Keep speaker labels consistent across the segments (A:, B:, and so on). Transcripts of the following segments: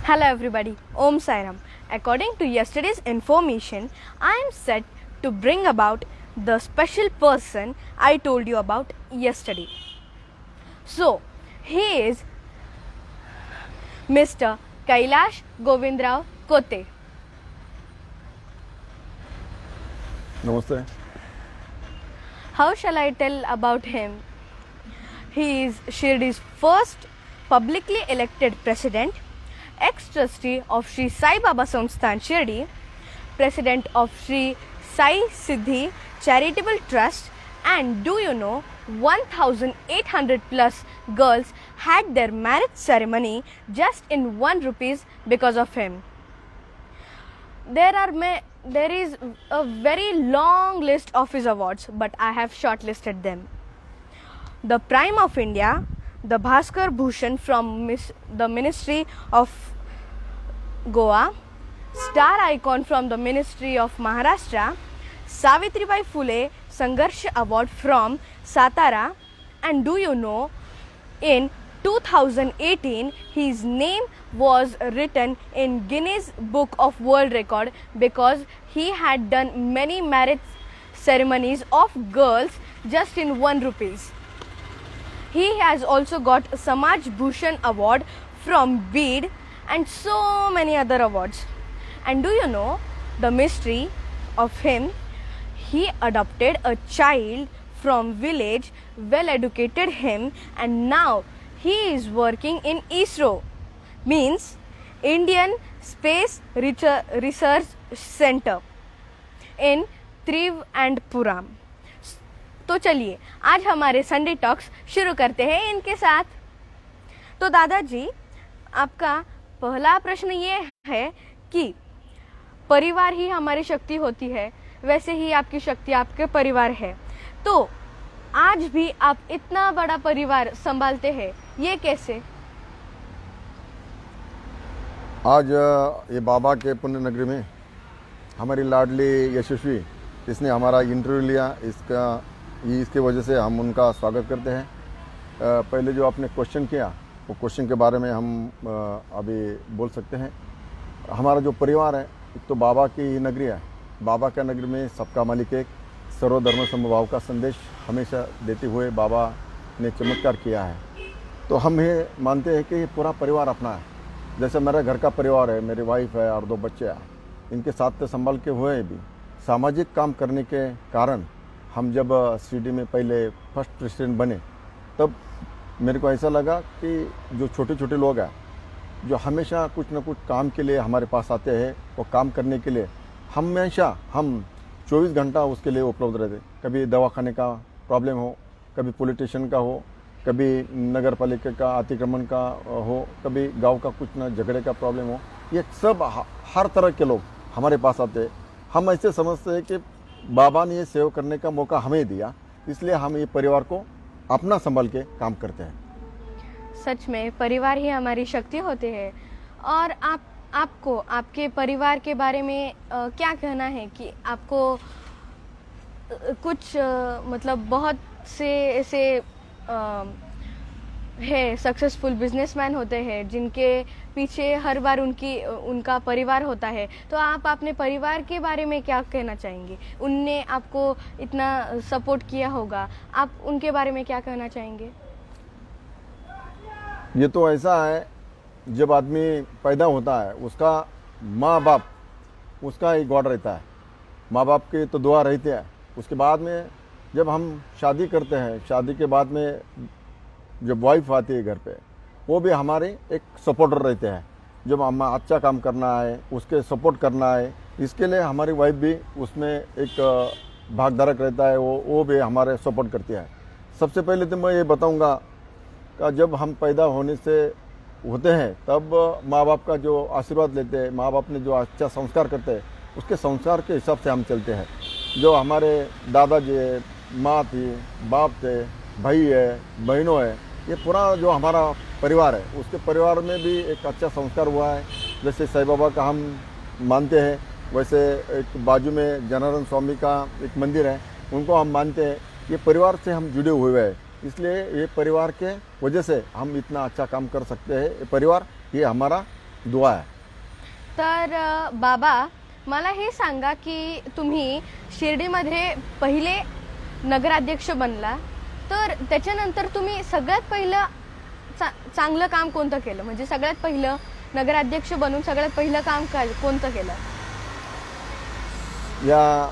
A: Hello everybody, Om Sairam. According to yesterday's information, I am set to bring about the special person I told you about yesterday. So, he is Mr. Kailash Govindrao Kote.
B: Namaste.
A: How shall I tell about him? He is Shirdi's first publicly elected president, ex-trustee of Sri Sai Baba Samsthan Shirdi, president of Sri Sai Siddhi Charitable Trust, and do you know 1,800 plus girls had their marriage ceremony just in 1 rupees because of him. There is a very long list of his awards, but I have shortlisted them. The Prime of India, the Bhaskar Bhushan from the Ministry of Goa, Star Icon from the Ministry of Maharashtra, Savitribai Phule Sangharsh Award from Satara, and do you know, in 2018 his name was written in Guinness Book of World Record because he had done many marriage ceremonies of girls just in 1 rupees. He has also got Samaj Bhushan Award from Bede and so many other awards. And do you know the mystery of him? He adopted a child from village, well educated him, and now he is working in ISRO, means Indian Space Research Center in Trivendrapuram. तो चलिए आज हमारे Sunday talks शुरू करते हैं इनके साथ. तो दादाजी, आपका पहला प्रश्न ये है कि परिवार ही हमारी शक्ति होती है, वैसे ही आपकी शक्ति आपके परिवार है. तो आज भी आप इतना बड़ा परिवार संभालते हैं, ये कैसे?
B: आज ये बाबा के पुण्य नगरी में हमारी लाडली यशस्वी, इसने हमारा इंटरव्यू लिया, इसके वजह से हम उनका स्वागत करते हैं. पहले जो आपने क्वेश्चन किया, वो क्वेश्चन के बारे में हम अभी बोल सकते हैं. हमारा जो परिवार है, एक तो बाबा की नगरी है. बाबा का नगरी में सबका मालिक एक, सर्वधर्म समभाव का संदेश हमेशा देते हुए बाबा ने चमत्कार किया है. तो हम ये मानते हैं कि पूरा परिवार अपना है. जैसे मेरा घर का परिवार है, मेरी वाइफ है और 2 बच्चे हैं. इनके साथ संभाल के हुए भी सामाजिक काम करने के कारण हम जब सीडी में पहले फर्स्ट प्रेसिडेंट बने, तब मेरे को ऐसा लगा कि जो छोटे छोटे लोग हैं, जो हमेशा कुछ न कुछ काम के लिए हमारे पास आते हैं, वो काम करने के लिए हमेशा हम 24 घंटा उसके लिए उपलब्ध रहते. कभी दवाखाने का प्रॉब्लम हो, कभी पुलिस स्टेशन का हो, कभी नगर पालिका का अतिक्रमण का हो, कभी गांव का कुछ न झगड़े का प्रॉब्लम हो, ये सब हर तरह के लोग हमारे पास आते हैं. हम ऐसे समझते हैं कि बाबा ने ये सेवा करने का मौका हमें दिया, इसलिए हम ये परिवार को अपना संभाल के काम करते हैं.
A: सच में परिवार ही हमारी शक्ति होते हैं. और आपको आपके परिवार के बारे में क्या कहना है कि आपको कुछ मतलब बहुत से ऐसे है सक्सेसफुल बिजनेसमैन होते हैं जिनके पीछे हर बार उनका परिवार होता है. तो आप अपने परिवार के बारे में क्या कहना चाहेंगे? उनने आपको इतना सपोर्ट किया होगा, आप उनके बारे में क्या कहना चाहेंगे?
B: ये तो ऐसा है, जब आदमी पैदा होता है, उसका माँ बाप उसका एक गॉड रहता है. माँ बाप की तो दुआ रहती है. उसके बाद में जब हम शादी करते हैं, शादी के बाद में जब वाइफ आती है घर पे, वो भी हमारे एक सपोर्टर रहते हैं. जब हम अच्छा काम करना है, उसके सपोर्ट करना है, इसके लिए हमारी वाइफ भी उसमें एक भागधारक रहता है. वो भी हमारे सपोर्ट करती है. सबसे पहले तो मैं ये बताऊंगा कि जब हम पैदा होने से होते हैं, तब माँ बाप का जो आशीर्वाद लेते हैं, माँ बाप ने जो अच्छा संस्कार करते हैं, उसके संस्कार के हिसाब से हम चलते हैं. जो हमारे दादाजी है, माँ थी, बाप थे, भाई है, बहनों है, ये पूरा जो हमारा परिवार है, उसके परिवार में भी एक अच्छा संस्कार हुआ है. जैसे साईं बाबा का हम मानते हैं, वैसे एक बाजू में जनार्दन स्वामी का एक मंदिर है, उनको हम मानते हैं. ये परिवार से हम जुड़े हुए हैं, इसलिए ये परिवार के वजह से हम इतना अच्छा काम कर सकते हैं. ये परिवार ये हमारा दुआ है।
A: तर बाबा मला हे सांगा की तुम्ही शिर्डीमध्ये पहिले नगराध्यक्ष बनला, तर त्याच्यानंतर तुम्ही सगळ्यात पहिलं चांगलं काम कोणतं केलं? म्हणजे सगळ्यात पहिलं नगराध्यक्ष बनून सगळ्यात पहिलं काम कोणतं केलं?
B: या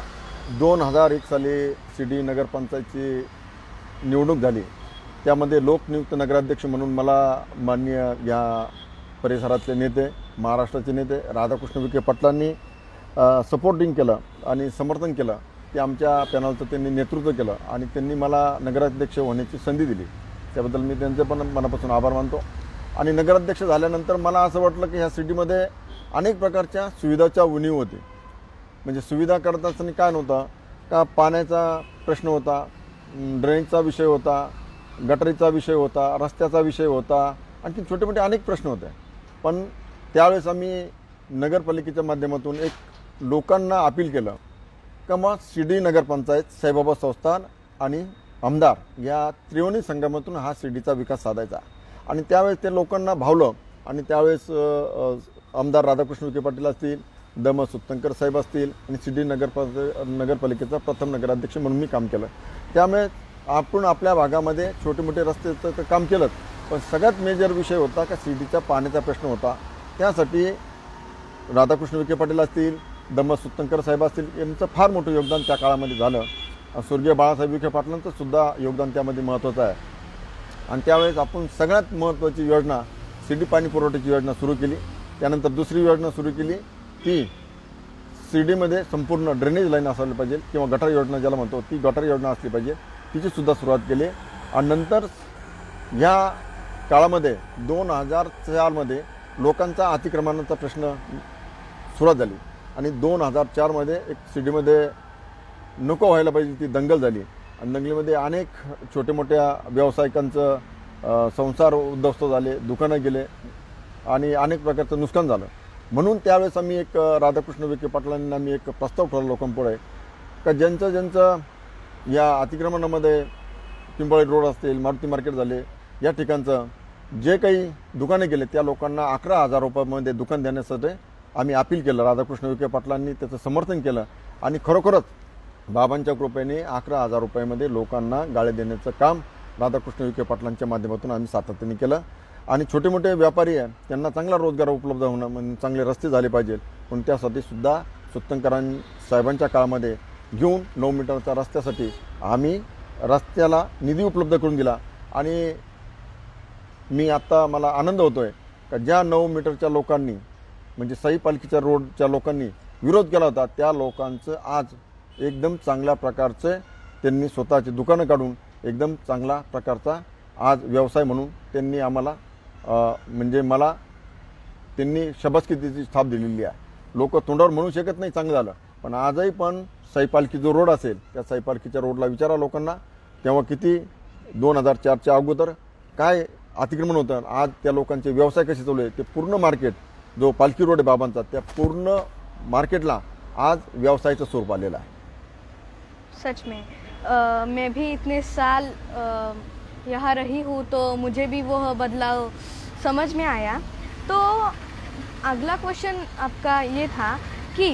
B: 2001 साली शिर्डी नगरपंचायतची निवडणूक झाली, त्यामध्ये लोकनियुक्त नगराध्यक्ष म्हणून मला माननीय या परिसरातले नेते, महाराष्ट्राचे नेते राधाकृष्ण विखे पाटलांनी सपोर्टिंग केलं आणि समर्थन केलं, ते आमच्या पॅनलचं त्यांनी नेतृत्व केलं आणि त्यांनी मला नगराध्यक्ष होण्याची संधी दिली, त्याबद्दल मी त्यांचे पण मनापासून आभार मानतो। आणि नगराध्यक्ष झाल्यानंतर मला असं वाटलं की ह्या सिटीमध्ये अनेक प्रकारच्या सुविधाच्या उणीव होती। म्हणजे सुविधा करत असताना काय नव्हतं का, पाण्याचा प्रश्न होता, ड्रेनेजचा विषय होता, गटरीचा विषय होता, रस्त्याचा विषय होता, आणखी छोटे मोठे अनेक प्रश्न होते। पण त्यावेळेस आम्ही नगरपालिकेच्या माध्यमातून एक लोकांना अपील केलं का मग शिर्डी नगरपंचायत, साईबाबा संस्थान आणि आमदार या त्रिवेणी संगमातून हा शिर्डीचा विकास साधायचा। आणि त्यावेळेस ते लोकांना भावलं आणि त्यावेळेस आमदार राधाकृष्ण विखे पाटील असतील, दम सुत्तंकर साहेब असतील आणि शिर्डी नगरपालिकेचा प्रथम नगराध्यक्ष म्हणून मी काम केलं। त्यामुळे आपण आपल्या भागामध्ये छोटे मोठे रस्त्याचं काम केलं, पण सगळ्यात मेजर विषय होता का शिर्डीचा पाण्याचा प्रश्न होता। त्यासाठी राधाकृष्ण विखे पाटील असतील, दम सुत्तंकर साहेब असतील, यांचं फार मोठं योगदान त्या काळामध्ये झालं। स्वर्गीय बाळासाहेब विखे पाटलांचं सुद्धा योगदान त्यामध्ये महत्त्वाचं आहे। आणि त्यावेळेस आपण सगळ्यात महत्त्वाची योजना शिर्डी पाणी पुरवठ्याची योजना सुरू केली। त्यानंतर दुसरी योजना सुरू केली ती शिर्डीमध्ये संपूर्ण ड्रेनेज लाईन असायला पाहिजे किंवा गटार योजना ज्याला म्हणतो ती गटार योजना असली पाहिजे, तिची सुद्धा सुरुवात केली। आणि नंतर ह्या काळामध्ये 2004मध्ये लोकांचा अतिक्रमणाचा प्रश्न सुरुवात झाली आणि 2004मध्ये एक शिर्डीमध्ये नको व्हायला पाहिजे ती दंगल झाली आणि दंगलीमध्ये अनेक छोटे मोठ्या व्यावसायिकांचं संसार उद्ध्वस्त झाले, दुकानं गेले आणि अनेक प्रकारचं नुकसान झालं। म्हणून त्यावेळेस आम्ही एक राधाकृष्ण विखे पाटलांनी आम्ही एक प्रस्ताव ठेवला लोकांपुढे का ज्यांचं या अतिक्रमणामध्ये पिंपळी रोड असतील, मारुती मार्केट झाले, या ठिकाणचं जे काही दुकाने गेले त्या लोकांना 11,000 रुपयामध्ये दुकान देण्यासाठी आम्ही अपील केलं। राधाकृष्ण विखे पाटलांनी त्याचं समर्थन केलं आणि खरोखरच बाबांच्या कृपेने 11,000 रुपयामध्ये लोकांना गाळे देण्याचं काम राधाकृष्ण विखे पाटलांच्या माध्यमातून आम्ही सातत्याने केलं। आणि छोटे मोठे व्यापारी आहे त्यांना चांगला रोजगार उपलब्ध होणं, म्हणजे चांगले रस्ते झाले पाहिजे, पण त्यासाठी सुद्धा सुत्तंकरां साहेबांच्या काळामध्ये घेऊन 9 मीटरच्या रस्त्यासाठी आम्ही रस्त्याला निधी उपलब्ध करून दिला। आणि मी आत्ता मला आनंद होतो आहे का ज्या 9 मीटरच्या लोकांनी म्हणजे साई पालखीच्या रोडच्या लोकांनी विरोध केला होता त्या लोकांचं आज एकदम चांगल्या प्रकारचे त्यांनी स्वतःची दुकानं काढून एकदम चांगला प्रकारचा आज व्यवसाय म्हणून त्यांनी आम्हाला म्हणजे मला त्यांनी शबासकीची थाप दिलेली आहे। लोक तोंडावर म्हणू शकत नाही चांगलं झालं, पण आजही पण साई पालखी जो रोड असेल त्या साई पालखीच्या रोडला विचारा लोकांना तेव्हा किती 2004च्या अगोदर काय अतिक्रमण होतं, आज त्या लोकांचे व्यवसाय कसे चालू आहे, ते पूर्ण मार्केट जो पालखी रोड आहे बाबांचा त्या पूर्ण मार्केटला आज व्यवसायाचं स्वरूप आलेलं आहे।
A: सच में मैं भी इतने साल यहाँ रही हूँ तो मुझे भी वो बदलाव समझ में आया। तो अगला क्वेश्चन आपका ये था कि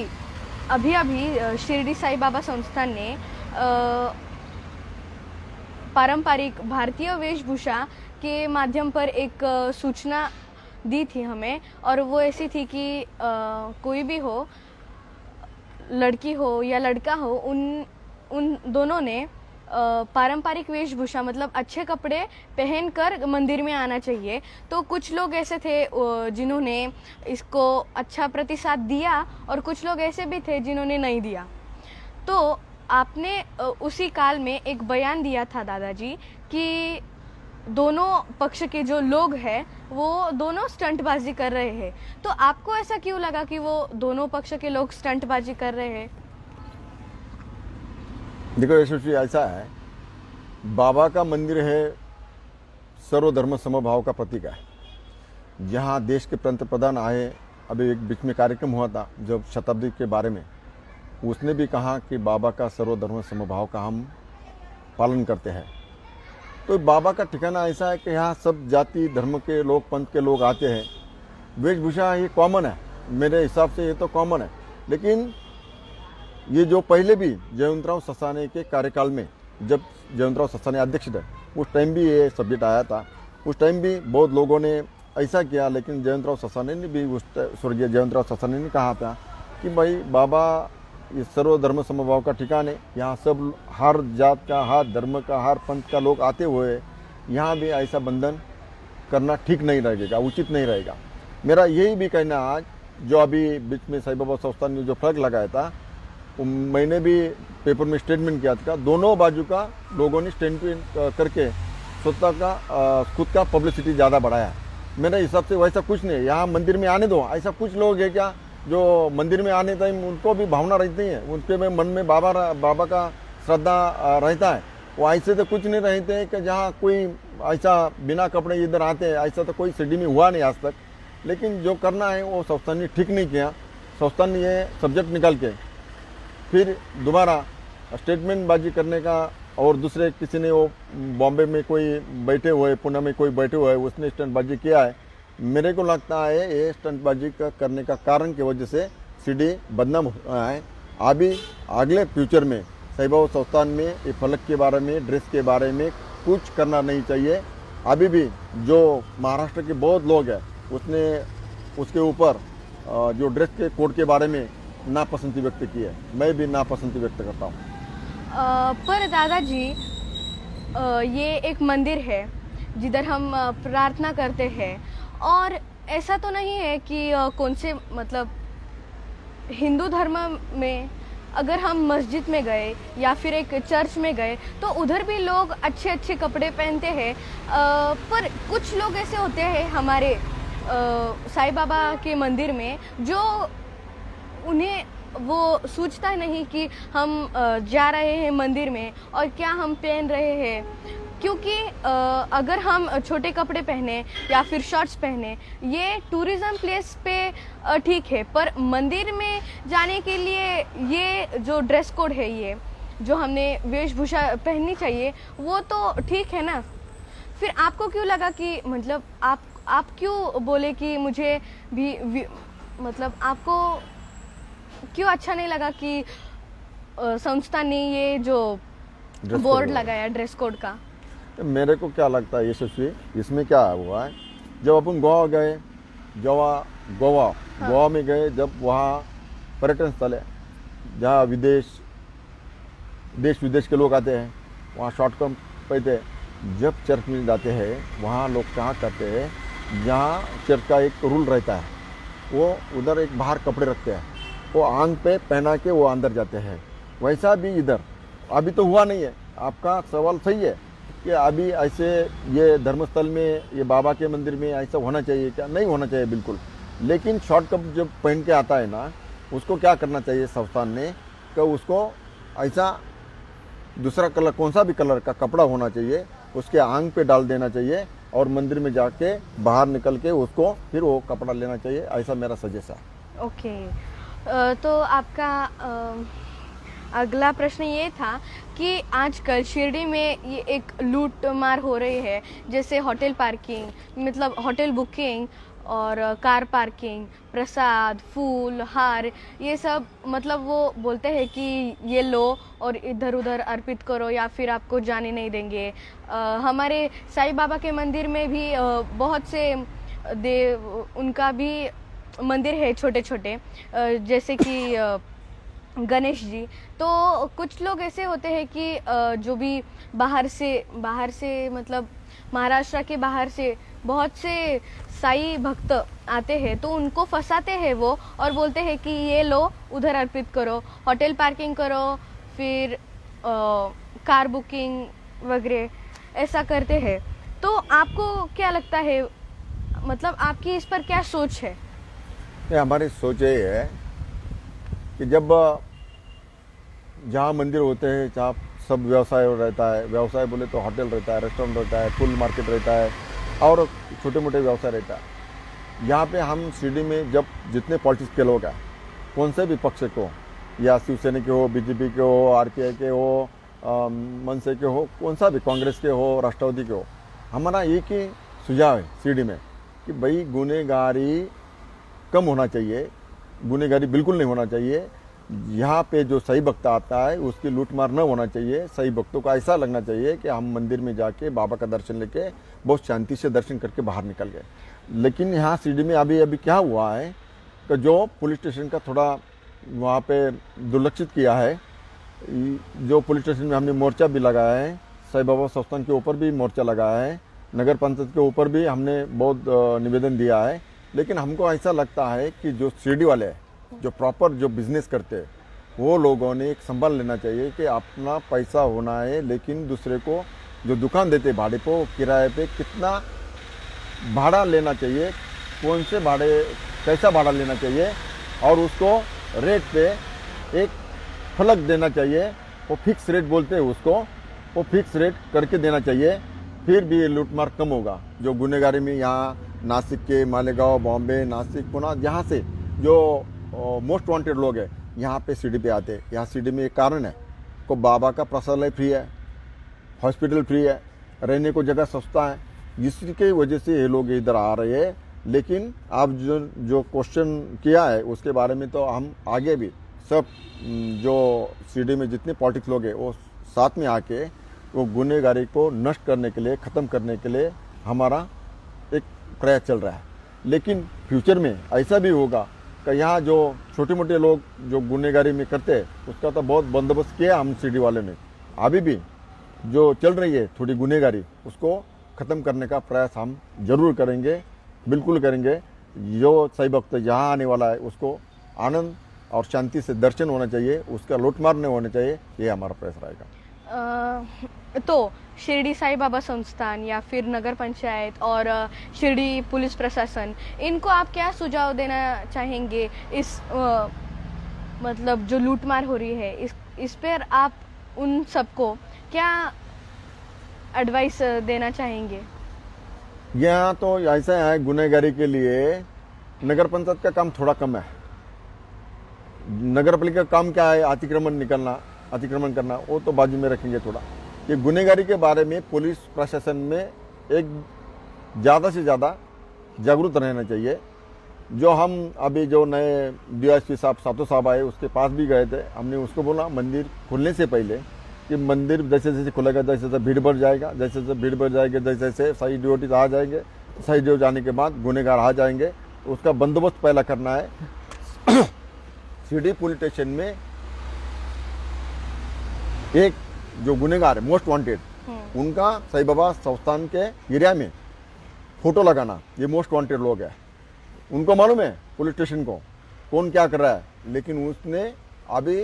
A: अभी शिरडी साई बाबा संस्थान ने पारंपरिक भारतीय वेशभूषा के माध्यम पर एक सूचना दी थी हमें, और वो ऐसी थी कि कोई भी हो, लड़की हो या लड़का हो, उन दोनों ने पारंपरिक वेशभूषा मतलब अच्छे कपड़े पहनकर मंदिर में आना चाहिए। तो कुछ लोग ऐसे थे जिन्होंने इसको अच्छा प्रतिसाद दिया और कुछ लोग ऐसे भी थे जिन्होंने नहीं दिया। तो आपने उसी काल में एक बयान दिया था दादाजी कि दोनों पक्ष के जो लोग हैं वो दोनों स्टंटबाजी कर रहे हैं। तो आपको ऐसा क्यों लगा कि वो दोनों पक्ष के लोग स्टंटबाजी कर रहे हैं?
B: देखो यशस्वी, ऐसा है, बाबा का मंदिर है सर्वधर्म समभाव का प्रतीक है। जहाँ देश के पंतप्रधान आए, अभी एक बीच में कार्यक्रम हुआ था जब शताब्दी के बारे में, उसने भी कहा कि बाबा का सर्वधर्म समभाव का हम पालन करते हैं। तो बाबा का ठिकाना ऐसा है कि यहाँ सब जाति धर्म के लोग, पंथ के लोग आते हैं वेशभूषा ये कॉमन है, मेरे हिसाब से ये तो कॉमन है। लेकिन ये जो पहले भी जयवंतराव ससाने के कार्यकाल में, जब जयवंतराव ससाने अध्यक्ष थे, उस टाइम भी ये सब्जेक्ट आया था। उस टाइम भी बहुत लोगों ने ऐसा किया, लेकिन जयवंतराव ससाने ने भी स्वर्गीय जयवंतराव ससाने ने कहा था कि भाई बाबा ये सर्वधर्म समभाव का ठिकान है, यहाँ सब हर जात का, हर धर्म का, हर पंथ का लोग आते हुए यहाँ भी ऐसा बंधन करना ठीक नहीं रहेगा, उचित नहीं रहेगा। मेरा यही भी कहना आज, जो अभी बीच में साईं बाबा संस्थान ने जो फ्लैग लगाया था, मैंने भी पेपर में स्टेटमेंट किया था, दोनों बाजू का लोगों ने स्टेटमेंट करके स्वतः का खुद का पब्लिसिटी ज़्यादा बढ़ाया। मेरे हिसाब से वैसा कुछ नहीं है, यहाँ मंदिर में आने दो। ऐसा कुछ लोग हैं क्या जो मंदिर में आने टाइम उनको भी भावना रहती है, उनके में मन में बाबा का श्रद्धा रहता है। वो ऐसे तो कुछ नहीं रहते हैं कि जहाँ कोई ऐसा बिना कपड़े इधर आते हैं, ऐसा तो कोई सिटी में हुआ नहीं आज तक। लेकिन जो करना है वो संस्थान ने ठीक नहीं किया। संस्थान ने ये सब्जेक्ट निकाल के फिर दोबारा स्टेटमेंट बाजी करने का, और दूसरे किसी ने वो बॉम्बे में कोई बैठे हुए, पुणे में कोई बैठे हुए, उसने स्टंटबाजी किया है। मेरे को लगता है ये स्टंटबाजी का करने का कारण की वजह से सीडी बदनाम हुआ है। अभी अगले फ्यूचर में साईं बाबा संस्थान में ये फलक के बारे में, ड्रेस के बारे में कुछ करना नहीं चाहिए। अभी भी जो महाराष्ट्र के बहुत लोग हैं उसके ऊपर जो ड्रेस के कोड के बारे में नापसंदी व्यक्त की है, मैं भी नापसंदी व्यक्त करता हूँ।
A: पर दादाजी, ये एक मंदिर है जिधर हम प्रार्थना करते हैं, और ऐसा तो नहीं है कि कौन से मतलब हिंदू धर्म में अगर हम मस्जिद में गए या फिर एक चर्च में गए तो उधर भी लोग अच्छे अच्छे कपड़े पहनते हैं। पर कुछ लोग ऐसे होते हैं हमारे साईं बाबा के मंदिर में, जो उन्हें वो सोचता नहीं कि हम जा रहे हैं मंदिर में और क्या हम पहन रहे हैं। क्योंकि अगर हम छोटे कपड़े पहने या फिर शॉर्ट्स पहने, ये टूरिज़्म प्लेस पे ठीक है, पर मंदिर में जाने के लिए ये जो ड्रेस कोड है, ये जो हमने वेशभूषा पहननी चाहिए, वो तो ठीक है ना। फिर आपको क्यों लगा कि मतलब आप क्यों बोले कि मुझे भी मतलब आपको क्यों अच्छा नहीं लगा कि संस्था ने ये जो बोर्ड लगाया ड्रेस कोड का?
B: मेरे को क्या लगता है यशस्वी, इसमें क्या हुआ है, जब अपन गोवा गए, गोवा में गए, जब वहाँ पर्यटन स्थल है जहाँ देश विदेश के लोग आते हैं, वहाँ शॉर्ट कम पहनते। जब चर्च में जाते हैं वहाँ लोग क्या करते हैं, जहाँ चर्च का एक रूल रहता है, वो उधर एक बाहर कपड़े रखते हैं, वो आंग पे पहना के वो अंदर जाते हैं। वैसा भी इधर अभी तो हुआ नहीं है। आपका सवाल सही है कि अभी ऐसे ये धर्मस्थल में, ये बाबा के मंदिर में ऐसा होना चाहिए क्या? नहीं होना चाहिए बिल्कुल। लेकिन शॉर्ट कप जब पहन के आता है ना, उसको क्या करना चाहिए संस्थान ने कि उसको ऐसा दूसरा कलर, कौन सा भी कलर का कपड़ा होना चाहिए, उसके आंग पे डाल देना चाहिए और मंदिर में जाके बाहर निकल के उसको फिर वो कपड़ा लेना चाहिए। ऐसा मेरा सजेशन है।
A: ओके, तो आपका अगला प्रश्न ये था कि आजकल शिरडी में ये एक लूट मार हो रही है, जैसे होटल पार्किंग, मतलब होटल बुकिंग और कार पार्किंग, प्रसाद, फूल, हार, ये सब मतलब वो बोलते हैं कि ये लो और इधर उधर अर्पित करो या फिर आपको जाने नहीं देंगे। हमारे साईं बाबा के मंदिर में भी बहुत से उनका भी मंदिर है छोटे छोटे, जैसे कि गणेश जी। तो कुछ लोग ऐसे होते हैं कि जो भी बाहर से मतलब महाराष्ट्र के बाहर से बहुत से साईं भक्त आते हैं, तो उनको फंसाते हैं वो और बोलते हैं कि ये लो, उधर अर्पित करो, होटल पार्किंग करो, फिर कार बुकिंग वगैरह ऐसा करते हैं। तो आपको क्या लगता है, मतलब आपकी इस पर क्या सोच है?
B: हमारी सोच ये है कि जब जहाँ मंदिर होते हैं, जहाँ सब व्यवसाय रहता है, व्यवसाय बोले तो होटल रहता है, रेस्टोरेंट रहता है, फुल मार्केट रहता है और छोटे मोटे व्यवसाय रहता है। यहाँ पे हम शिरडी में जब जितने पॉलिटिक्स के लोग हैं, कौन से भी पक्ष को, या शिवसेना के हो, बीजेपी के हो, आरपीआई के हो, मनसे के हो, कौन सा भी, कांग्रेस के हो, राष्ट्रवादी के हो, हमारा एक ही सुझाव है शिरडी में कि भाई गुनहगारी कम होना चाहिए, गुनहगारी बिल्कुल नहीं होना चाहिए। यहाँ पे जो सही भक्त आता है उसकी लूटमार न होना चाहिए। सही भक्तों को ऐसा लगना चाहिए कि हम मंदिर में जाके बाबा का दर्शन लेके बहुत शांति से दर्शन करके बाहर निकल गए। लेकिन यहाँ शिरडी में अभी क्या हुआ है कि जो पुलिस स्टेशन का थोड़ा वहाँ पे दुर्लक्षित किया है। जो पुलिस स्टेशन में हमने मोर्चा भी लगाया है, साईं बाबा संस्थान के ऊपर भी मोर्चा लगाया है, नगर पंचायत के ऊपर भी हमने बहुत निवेदन दिया है। लेकिन हमको ऐसा लगता है कि जो शिरडी वाले हैं, जो प्रॉपर जो बिजनेस करते हैं, वो लोगों ने एक संभाल लेना चाहिए कि अपना पैसा होना है, लेकिन दूसरे को जो दुकान देते भाड़े पे, किराए पे कितना भाड़ा लेना चाहिए, कौन से भाड़े, कैसा भाड़ा लेना चाहिए, और उसको रेट पे एक फलक देना चाहिए। वो फिक्स रेट बोलते हैं उसको, वो फिक्स रेट करके देना चाहिए। फिर भी लूटमार कम होगा। जो गुनहगारी में यहाँ नासिक के, मालेगांव, बॉम्बे, नासिक, पुणे, यहाँ से जो मोस्ट वांटेड लोग हैं यहाँ पे शिरडी पे आते हैं। यहाँ शिरडी में एक कारण है को बाबा का प्रसादालय फ्री है, हॉस्पिटल फ्री है, रहने को जगह सस्ता है, जिसकी वजह से ये लोग इधर आ रहे हैं। लेकिन आप जो क्वेश्चन किया है उसके बारे में तो हम आगे भी सब जो शिरडी में जितने पॉलिटिक्स लोग हैं वो साथ में आके वो गुनहगारी को नष्ट करने के लिए, ख़त्म करने के लिए हमारा एक प्रयास चल रहा है। लेकिन फ्यूचर में ऐसा भी होगा कि यहाँ जो छोटे मोटे लोग जो गुनहगारी में करते हैं उसका तो बहुत बंदोबस्त किया हम शिरडी वाले ने। अभी भी जो चल रही है थोड़ी गुनहगारी, उसको ख़त्म करने का प्रयास हम जरूर करेंगे, बिल्कुल करेंगे। जो सही भक्त यहाँ आने वाला है उसको आनंद और शांति से दर्शन होना चाहिए, उसका लूटमार नहीं होना चाहिए, ये हमारा प्रयास रहेगा।
A: तो शिरडी साईं बाबा संस्थान या फिर नगर पंचायत और शिरडी पुलिस प्रशासन, इनको आप क्या सुझाव देना चाहेंगे? इस मतलब जो लूटमार हो रही है इस पर आप उन सबको क्या एडवाइस देना चाहेंगे?
B: यहाँ तो ऐसा है, गुनहगारी के लिए नगर पंचायत का काम थोड़ा कम है। नगर पालिका का काम क्या है? अतिक्रमण करना, वो तो बाजू में रखेंगे थोड़ा। ये गुनहगारी के बारे में पुलिस प्रशासन में एक ज़्यादा से ज़्यादा जागरूक रहना चाहिए। जो हम अभी जो नए डीएसपी साहब सातों साहब आए उसके पास भी गए थे, हमने उसको बोला मंदिर खुलने से पहले कि मंदिर जैसे जैसे खुलेगा जैसे जैसे भीड़ बढ़ जाएगा, जैसे जैसे भीड़ बढ़ जाएगी, जैसे जैसे सही ड्यूटी आ जाएंगे, सही ड्यूटी आने के बाद गुनहगार आ जाएंगे, उसका बंदोबस्त पहला करना है। शिरडी पुलिस स्टेशन में एक जो गुनहगार है मोस्ट वांटेड, उनका साईं बाबा संस्थान के एरिया में फोटो लगाना, ये मोस्ट वांटेड लोग हैं। उनको मालूम है पुलिस स्टेशन को कौन क्या कर रहा है, लेकिन उसने अभी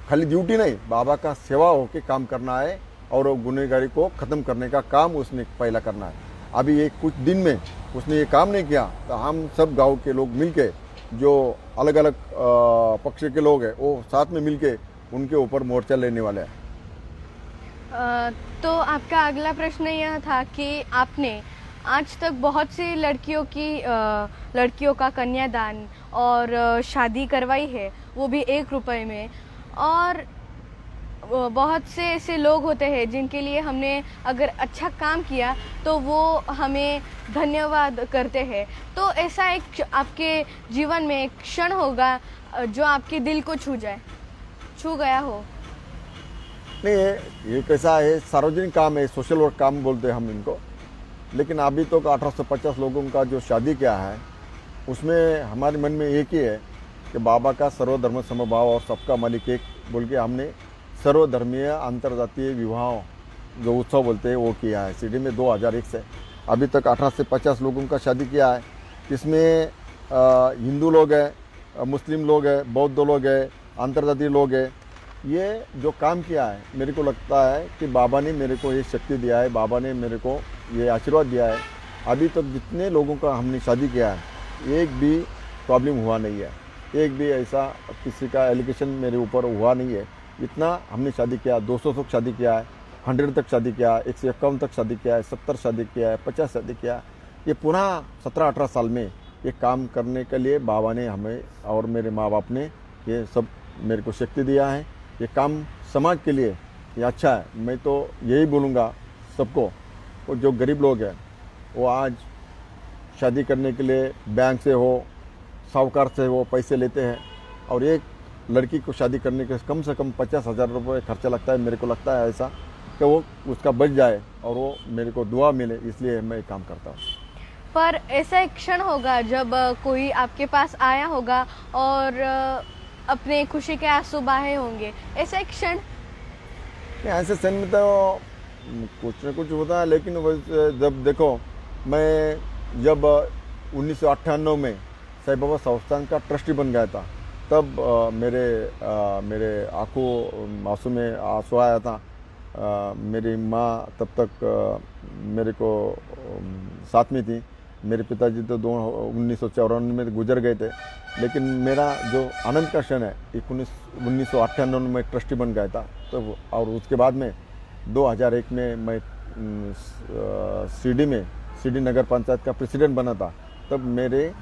B: खाली ड्यूटी नहीं, बाबा का सेवा होके काम करना है और गुनहगारी को ख़त्म करने का काम उसने पहला करना है। अभी एक कुछ दिन में उसने ये काम नहीं किया तो हम सब गांव के लोग मिलके, जो अलग अलग पक्ष के लोग हैं, वो साथ में मिलके उनके ऊपर मोर्चा लेने वाले हैं।
A: तो आपका अगला प्रश्न यह था कि आपने आज तक बहुत सी लड़कियों का कन्यादान और शादी करवाई है, वो भी 1 रुपए में, और बहुत से ऐसे लोग होते हैं जिनके लिए हमने अगर अच्छा काम किया तो वो हमें धन्यवाद करते हैं। तो ऐसा एक आपके जीवन में एक क्षण होगा जो आपके दिल को छू गया हो?
B: नहीं, ये कैसा है, सार्वजनिक काम है, सोशल वर्क काम बोलते हैं हम इनको। लेकिन अभी तो 1850 लोगों का जो शादी किया है उसमें हमारे मन में एक ही है कि बाबा का सर्वधर्म समभाव और सबका मालिक एक बोल के हमने सर्वधर्मीय अंतर्जातीय विवाह जो उत्सव बोलते हैं वो किया है। शिरडी में 2001 से अभी तक 18 से 50 लोगों का शादी किया है। इसमें हिंदू लोग हैं, मुस्लिम लोग हैं, बौद्ध लोग हैं, अंतर्जातीय लोग हैं। ये जो काम किया है, मेरे को लगता है कि बाबा ने मेरे को ये शक्ति दिया है, बाबा ने मेरे को ये आशीर्वाद दिया है। अभी तक जितने लोगों का हमने शादी किया है एक भी प्रॉब्लम हुआ नहीं है, एक भी ऐसा किसी का एलिगेशन मेरे ऊपर हुआ नहीं है। इतना हमने शादी किया, 200 तक शादी किया है, 100 तक शादी किया है, 151 तक शादी किया है, 70 शादी किया है, 50 शादी किया है। ये पूरा 17-18 साल में ये काम करने के लिए बाबा ने हमें और मेरे माँ बाप ने ये सब मेरे को शक्ति दिया है। ये काम समाज के लिए ये अच्छा है। मैं तो यही बोलूँगा सबको, वो जो गरीब लोग हैं वो आज शादी करने के लिए बैंक से हो, साहूकार से वो पैसे लेते हैं और एक लड़की को शादी करने के कम से कम 50,000 रुपये खर्चा लगता है। मेरे को लगता है ऐसा कि वो उसका बच जाए और वो मेरे को दुआ मिले, इसलिए मैं काम करता हूँ।
A: पर ऐसा एक क्षण होगा जब कोई आपके पास आया होगा और अपने खुशी के आंसू बहाए होंगे, ऐसा एक क्षण?
B: ऐसे क्षण में तो कुछ न कुछ होता है, लेकिन जब देखो मैं जब 1998 में साईं बाबा संस्थान का ट्रस्टी बन गया था, तब मेरे आंखों आंसू में आंसू आया था। मेरी माँ तब तक मेरे को साथ में थी। मेरे पिताजी तो 1994 में गुजर गए थे, लेकिन मेरा जो आनंद का क्षण है 1998 में मैं ट्रस्टी बन गया था। तो और उसके बाद में 2001 में मैं सीडी नगर पंचायत का प्रेसिडेंट बना था। तब मेरे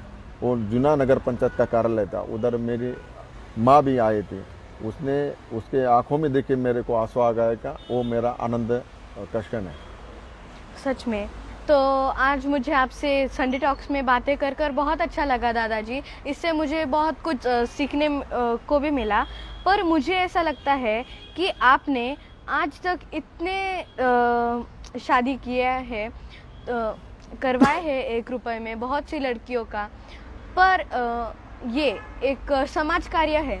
B: वो जूना नगर पंचायत का कार्यालय था, उधर मेरी माँ भी आए थे। उसने उसके आंखों में देख के मेरे को आंसू आ गया का, वो मेरा आनंद का क्षण है।
A: सच में। तो आज मुझे आपसे संडे टॉक्स में बातें कर कर बहुत अच्छा लगा दादाजी। इससे मुझे बहुत कुछ सीखने को भी मिला। पर मुझे ऐसा लगता है कि आपने आज तक इतने शादी किया है, करवाए हैं 1 रुपए में बहुत सी लड़कियों का, पर ये एक समाज कार्य है।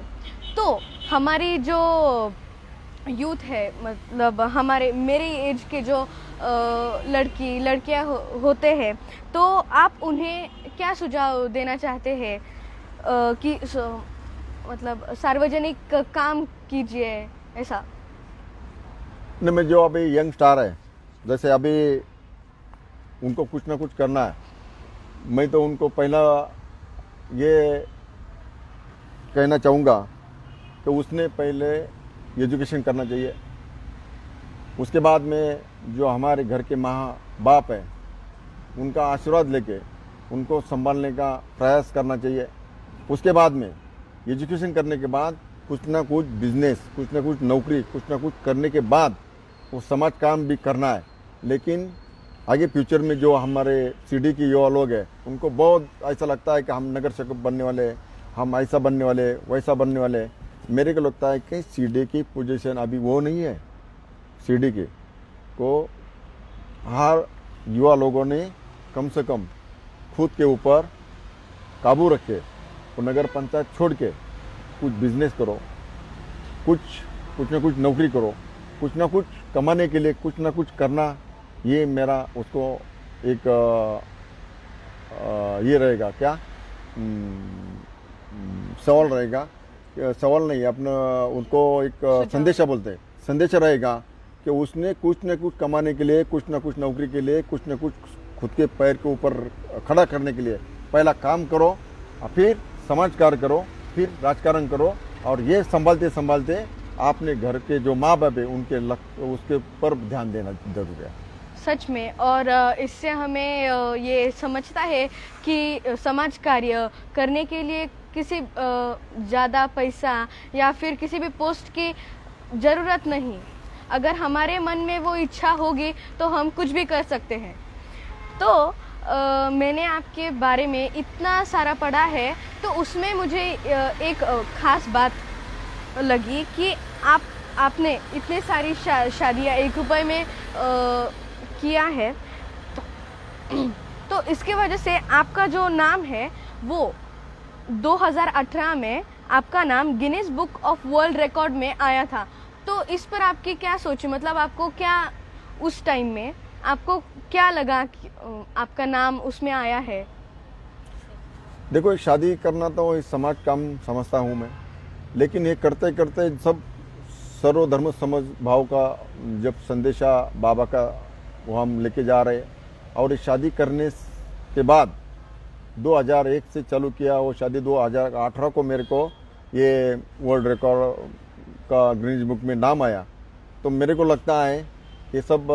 A: तो हमारी जो यूथ है, मतलब मेरी एज के जो लड़कियां होते हैं, तो आप उन्हें क्या सुझाव देना चाहते हैं कि मतलब सार्वजनिक काम कीजिए ऐसा?
B: नहीं, मैं जो अभी यंग स्टार है, जैसे अभी उनको कुछ ना कुछ करना है, मैं तो उनको पहला ये कहना चाहूँगा कि उसने पहले एजुकेशन करना चाहिए। उसके बाद में जो हमारे घर के माँ बाप है, उनका आशीर्वाद लेके उनको संभालने का प्रयास करना चाहिए। उसके बाद में एजुकेशन करने के बाद कुछ ना कुछ बिजनेस, कुछ ना कुछ नौकरी, कुछ ना कुछ करने के बाद वो समाज काम भी करना है। लेकिन आगे फ्यूचर में जो हमारे सीडी की युवा लोग हैं, उनको बहुत ऐसा लगता है कि हम नगर सेवक बनने वाले, हम ऐसा बनने वाले, वैसा बनने वाले। मेरे को लगता है कि सीडी की पोजीशन अभी वो नहीं है। सीडी के को हर युवा लोगों ने कम से कम खुद के ऊपर काबू रखे, तो नगर पंचायत छोड़ के कुछ बिजनेस करो, कुछ ना कुछ नौकरी करो, कुछ ना कुछ कमाने के लिए कुछ ना कुछ करना। ये मेरा उसको एक ये रहेगा, क्या सवाल रहेगा, सवाल नहीं, अपना उनको एक संदेशा बोलते हैं, संदेशा रहेगा कि उसने कुछ न कुछ कमाने के लिए, कुछ न कुछ नौकरी के लिए, कुछ न कुछ खुद के पैर के ऊपर खड़ा करने के लिए पहला काम करो, और फिर समाज कार्य करो, फिर राजकारण करो। और ये संभालते संभालते आपने घर के जो माँ बाप है उनके उसके पर ध्यान देना जरूर है।
A: सच में। और इससे हमें ये समझता है कि समाज कार्य करने के लिए किसी ज़्यादा पैसा या फिर किसी भी पोस्ट की ज़रूरत नहीं। अगर हमारे मन में वो इच्छा होगी तो हम कुछ भी कर सकते हैं। तो मैंने आपके बारे में इतना सारा पढ़ा है, तो उसमें मुझे एक ख़ास बात लगी कि आपने इतने सारी शादियाँ 1 रुपए में किया है। तो इसके वजह से आपका जो नाम है वो 2018 में आपका नाम Guinness book of world record में आया था। तो इस पर आपकी क्या सोच है? मतलब आपको क्या उस टाइम में आपको क्या लगा कि आपका नाम उसमें आया है?
B: देखो, शादी करना तो इस समाज काम समझता हूँ मैं, लेकिन ये करते करते सब सर्वधर्म समझ भाव का जब संदेशा बाबा का वो हम लेके जा रहे, और इस शादी करने के बाद 2001 से चालू किया, वो शादी 2018 को मेरे को ये वर्ल्ड रिकॉर्ड का गिनीज बुक में नाम आया। तो मेरे को लगता है ये सब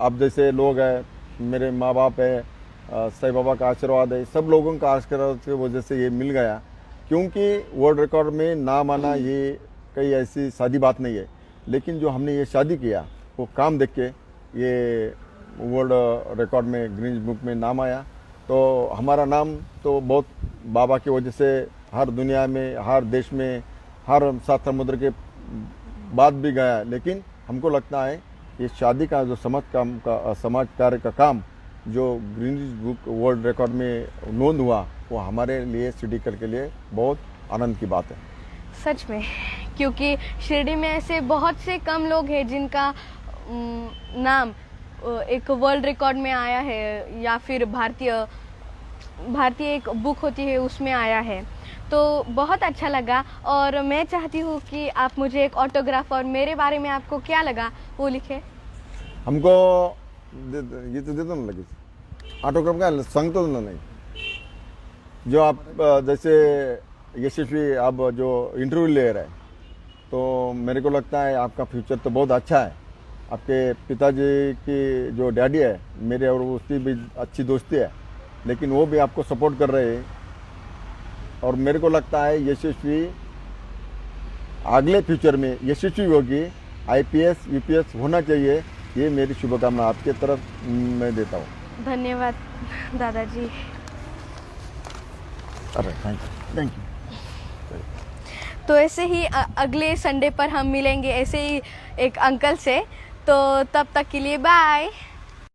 B: आप जैसे लोग हैं, मेरे माँ बाप है, साईं बाबा का आशीर्वाद है, सब लोगों का आशीर्वाद की वजह से ये मिल गया। क्योंकि वर्ल्ड रिकॉर्ड में नाम आना ये कई ऐसी सादी बात नहीं है, लेकिन जो हमने ये शादी किया वो काम देख के ये वर्ल्ड रिकॉर्ड में गिनीज बुक में नाम आया। तो हमारा नाम तो बहुत बाबा की वजह से हर दुनिया में, हर देश में, हर 7 समुद्र के बाद भी गया, लेकिन हमको लगता है ये शादी का जो समाज कार्य का काम जो गिनीज बुक वर्ल्ड रिकॉर्ड में नोंद हुआ, वो हमारे लिए शिरडीकर के लिए बहुत आनंद की बात है।
A: सच में, क्योंकि शिरडी में ऐसे बहुत से कम लोग हैं जिनका नाम एक वर्ल्ड रिकॉर्ड में आया है, या फिर भारतीय एक बुक होती है उसमें आया है। तो बहुत अच्छा लगा, और मैं चाहती हूँ कि आप मुझे एक ऑटोग्राफ और मेरे बारे में आपको क्या लगा वो लिखे।
B: हमको ये तो दे दो ना, लगे ऑटोग्राफ का संग तो नहीं, जो आप जैसे यशस्वी आप जो इंटरव्यू ले रहे हैं, तो मेरे को लगता है आपका फ्यूचर तो बहुत अच्छा है। आपके पिताजी की जो डैडी है, मेरे और उसकी भी अच्छी दोस्ती है, लेकिन वो भी आपको सपोर्ट कर रहे हैं, और मेरे को लगता है यशस्वी अगले फ्यूचर में यशस्वी होगी, IPS UPS होना चाहिए। ये मेरी शुभकामना आपके तरफ मैं देता हूँ।
A: धन्यवाद दादाजी।
B: अरे थैंक यू।
A: तो ऐसे ही अगले संडे पर हम मिलेंगे ऐसे ही एक अंकल से, तो तब तक के लिए बाय।